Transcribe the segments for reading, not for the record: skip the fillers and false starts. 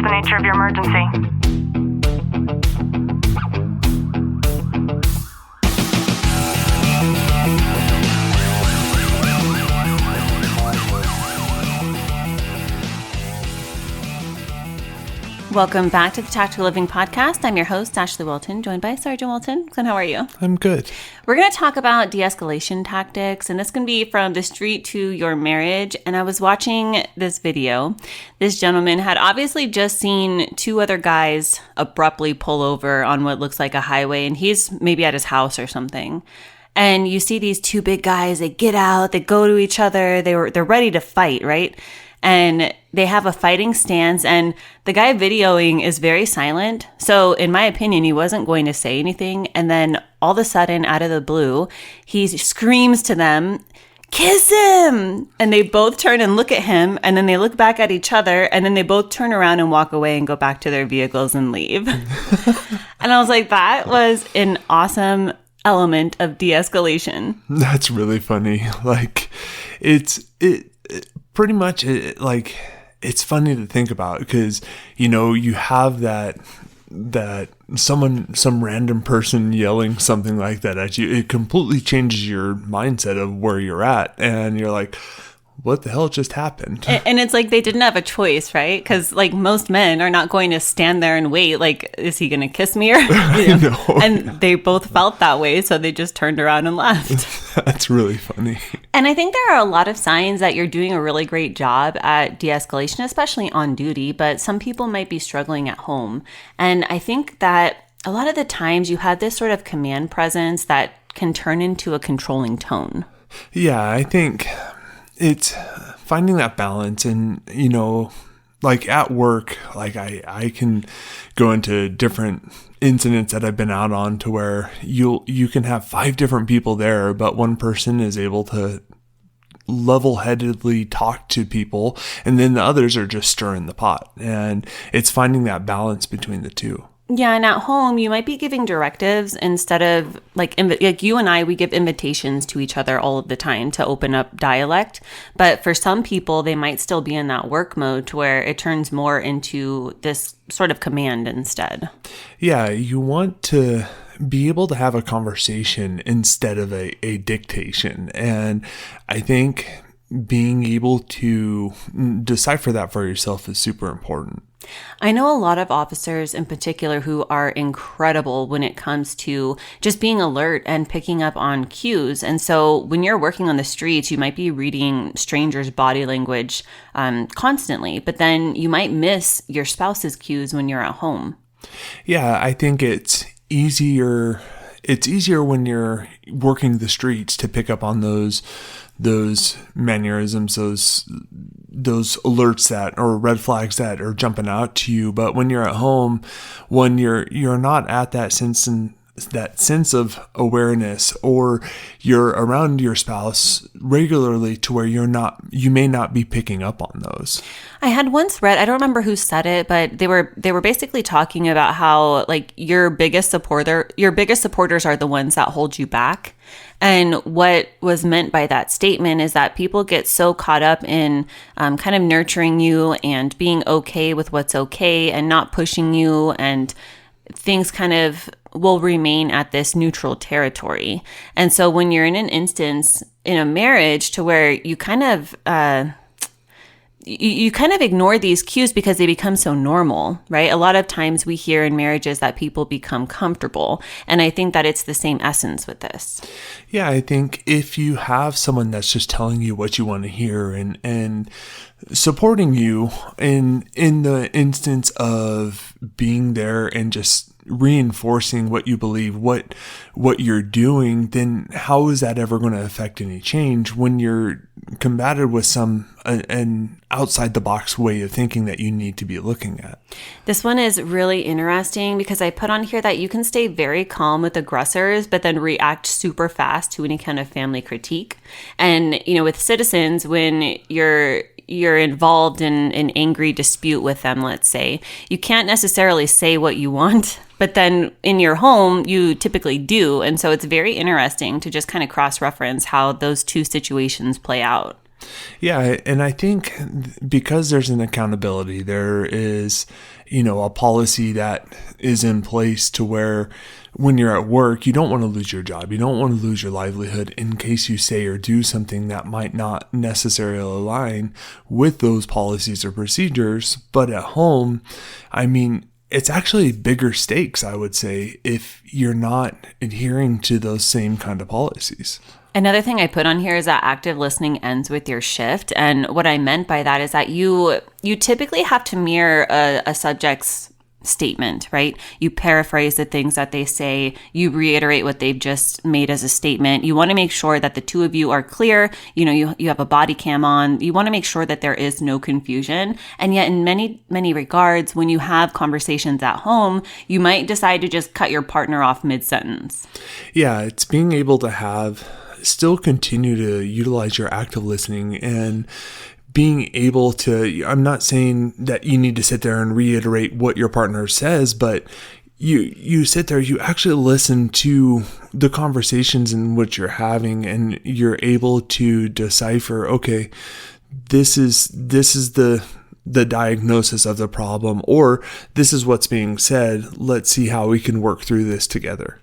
the nature of your emergency? Welcome back to the Tactical Living Podcast. I'm your host, Ashley Wilton, joined by Sergeant Wilton. Glenn, how are you? I'm good. We're going to talk about de-escalation tactics, and this can be from the street to your marriage. And I was watching this video. This gentleman had obviously just seen two other guys abruptly pull over on what looks like a highway, and he's maybe at his house or something. And you see these two big guys, they get out, they go to each other, they're ready to fight, right? And they have a fighting stance, and the guy videoing is very silent. So in my opinion, he wasn't going to say anything. And then all of a sudden, out of the blue, he screams to them, "Kiss him!" And they both turn and look at him, and then they look back at each other, and then they both turn around and walk away and go back to their vehicles and leave. And I was like, that was an awesome element of de-escalation. That's really funny. Like, it's pretty much like, it's funny to think about because, you know, you have that some random person yelling something like that at you. It completely changes your mindset of where you're at. And you're like, what the hell just happened? And it's like they didn't have a choice, right? Because like most men are not going to stand there and wait. Like, is he going to kiss me? Or, you know? And they both felt that way. So they just turned around and left. That's really funny. And I think there are a lot of signs that you're doing a really great job at de-escalation, especially on duty. But some people might be struggling at home. And I think that a lot of the times you have this sort of command presence that can turn into a controlling tone. Yeah, I think it's finding that balance. And, you know, like at work, like I can go into different incidents that I've been out on to where you can have 5 different people there, but one person is able to level-headedly talk to people, and then the others are just stirring the pot. And it's finding that balance between the two. Yeah, and at home, you might be giving directives instead of like you and I, we give invitations to each other all of the time to open up dialect. But for some people, they might still be in that work mode to where it turns more into this sort of command instead. Yeah, you want to be able to have a conversation instead of a dictation. And I think being able to decipher that for yourself is super important. I know a lot of officers in particular who are incredible when it comes to just being alert and picking up on cues. And so when you're working on the streets, you might be reading strangers' body language constantly, but then you might miss your spouse's cues when you're at home. Yeah, I think it's easier when you're working the streets to pick up on those mannerisms, those alerts that, or red flags that are jumping out to you. But when you're at home, when you're not at that sense of awareness, or you're around your spouse regularly to where you may not be picking up on those. I had once read, I don't remember who said it, but they were basically talking about how like your biggest supporters are the ones that hold you back. And what was meant by that statement is that people get so caught up in kind of nurturing you and being okay with what's okay and not pushing you, and things kind of will remain at this neutral territory. And so when you're in an instance in a marriage to where you kind of ignore these cues because they become so normal, right? A lot of times we hear in marriages that people become comfortable. And I think that it's the same essence with this. Yeah, I think if you have someone that's just telling you what you want to hear and supporting you in the instance of being there and just reinforcing what you believe, what you're doing, then how is that ever going to affect any change when you're combated with an outside the box way of thinking that you need to be looking at? This one is really interesting because I put on here that you can stay very calm with aggressors, but then react super fast to any kind of family critique. And, you know, with citizens, when you're involved in an angry dispute with them, let's say, you can't necessarily say what you want, but then in your home, you typically do. And so it's very interesting to just kind of cross-reference how those two situations play out. Yeah, and I think because there's an accountability, there is, a policy that is in place to where when you're at work, you don't want to lose your job. You don't want to lose your livelihood in case you say or do something that might not necessarily align with those policies or procedures. But at home, I mean, it's actually bigger stakes, I would say, if you're not adhering to those same kind of policies. Another thing I put on here is that active listening ends with your shift. And what I meant by that is that you typically have to mirror a subject's statement, right? You paraphrase the things that they say, you reiterate what they've just made as a statement. You want to make sure that the two of you are clear. You have a body cam on. You want to make sure that there is no confusion. And yet in many regards, when you have conversations at home, you might decide to just cut your partner off mid-sentence. Yeah, it's being able to still continue to utilize your active listening and being able to, I'm not saying that you need to sit there and reiterate what your partner says, but you sit there, you actually listen to the conversations in which you're having, and you're able to decipher, okay, this is the diagnosis of the problem, or this is what's being said. Let's see how we can work through this together.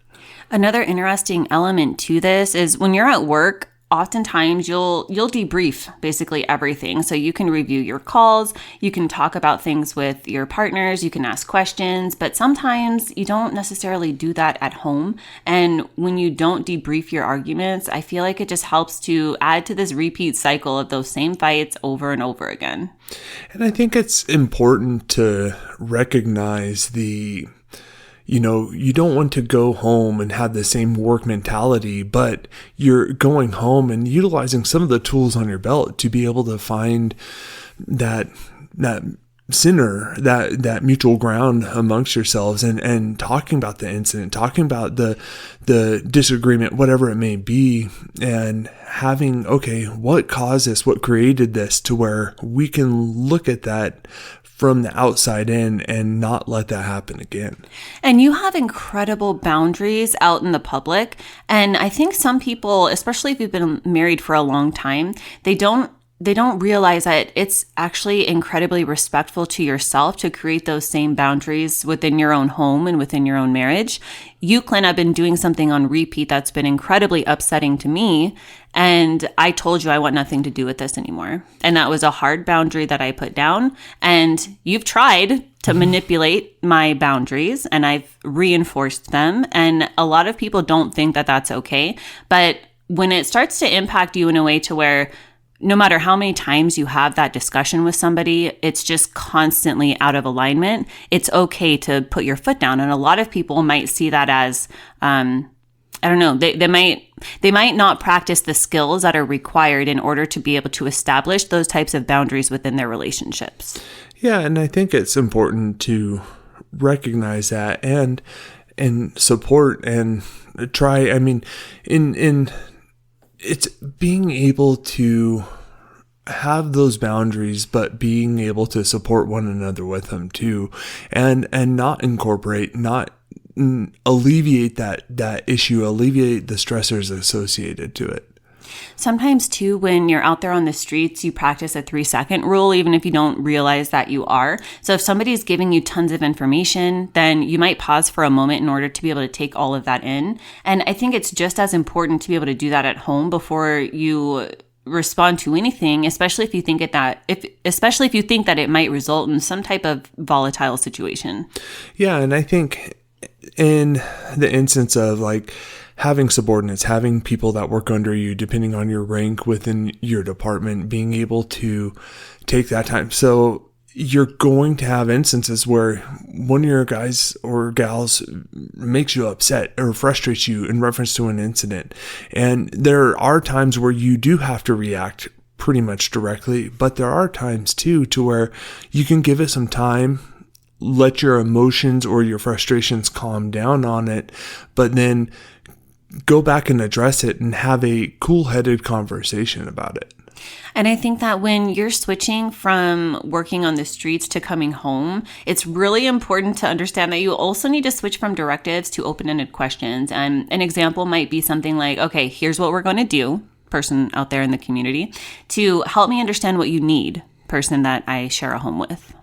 Another interesting element to this is when you're at work, oftentimes you'll debrief basically everything. So you can review your calls, you can talk about things with your partners, you can ask questions, but sometimes you don't necessarily do that at home. And when you don't debrief your arguments, I feel like it just helps to add to this repeat cycle of those same fights over and over again. And I think it's important to recognize you don't want to go home and have the same work mentality, but you're going home and utilizing some of the tools on your belt to be able to find that center, that mutual ground amongst yourselves, and talking about the incident, talking about the disagreement, whatever it may be, and having, okay, what caused this? What created this? To where we can look at that from the outside in and not let that happen again. And you have incredible boundaries out in the public. And I think some people, especially if you've been married for a long time, they don't realize that it's actually incredibly respectful to yourself to create those same boundaries within your own home and within your own marriage. You, Clint, have been doing something on repeat that's been incredibly upsetting to me. And I told you I want nothing to do with this anymore. And that was a hard boundary that I put down. And you've tried to manipulate my boundaries, and I've reinforced them. And a lot of people don't think that that's okay. But when it starts to impact you in a way to where no matter how many times you have that discussion with somebody, it's just constantly out of alignment, it's okay to put your foot down. And a lot of people might see that as, I don't know, they might not practice the skills that are required in order to be able to establish those types of boundaries within their relationships. Yeah, and I think it's important to recognize that and support and try. I mean, it's being able to have those boundaries, but being able to support one another with them too, and not alleviate that issue, alleviate the stressors associated to it. Sometimes too, when you're out there on the streets, you practice a 3-second rule, even if you don't realize that you are. So if somebody's giving you tons of information, then you might pause for a moment in order to be able to take all of that in. And I think it's just as important to be able to do that at home before you respond to anything, especially if you think that it might result in some type of volatile situation. Yeah, and I think in the instance of like having subordinates, having people that work under you, depending on your rank within your department, being able to take that time. So you're going to have instances where one of your guys or gals makes you upset or frustrates you in reference to an incident. And there are times where you do have to react pretty much directly, but there are times too to where you can give it some time, let your emotions or your frustrations calm down on it, but then go back and address it and have a cool-headed conversation about it. And I think that when you're switching from working on the streets to coming home, it's really important to understand that you also need to switch from directives to open-ended questions. And an example might be something like, okay, here's what we're going to do. person out there in the community to help me understand what you need, person that I share a home with.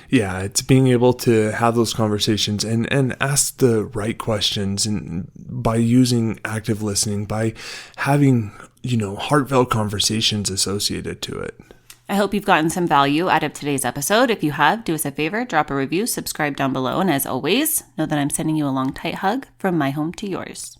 Yeah, it's being able to have those conversations and ask the right questions, and by using active listening, by having, heartfelt conversations associated to it. I hope you've gotten some value out of today's episode. If you have, do us a favor, drop a review, subscribe down below, and as always, know that I'm sending you a long, tight hug from my home to yours.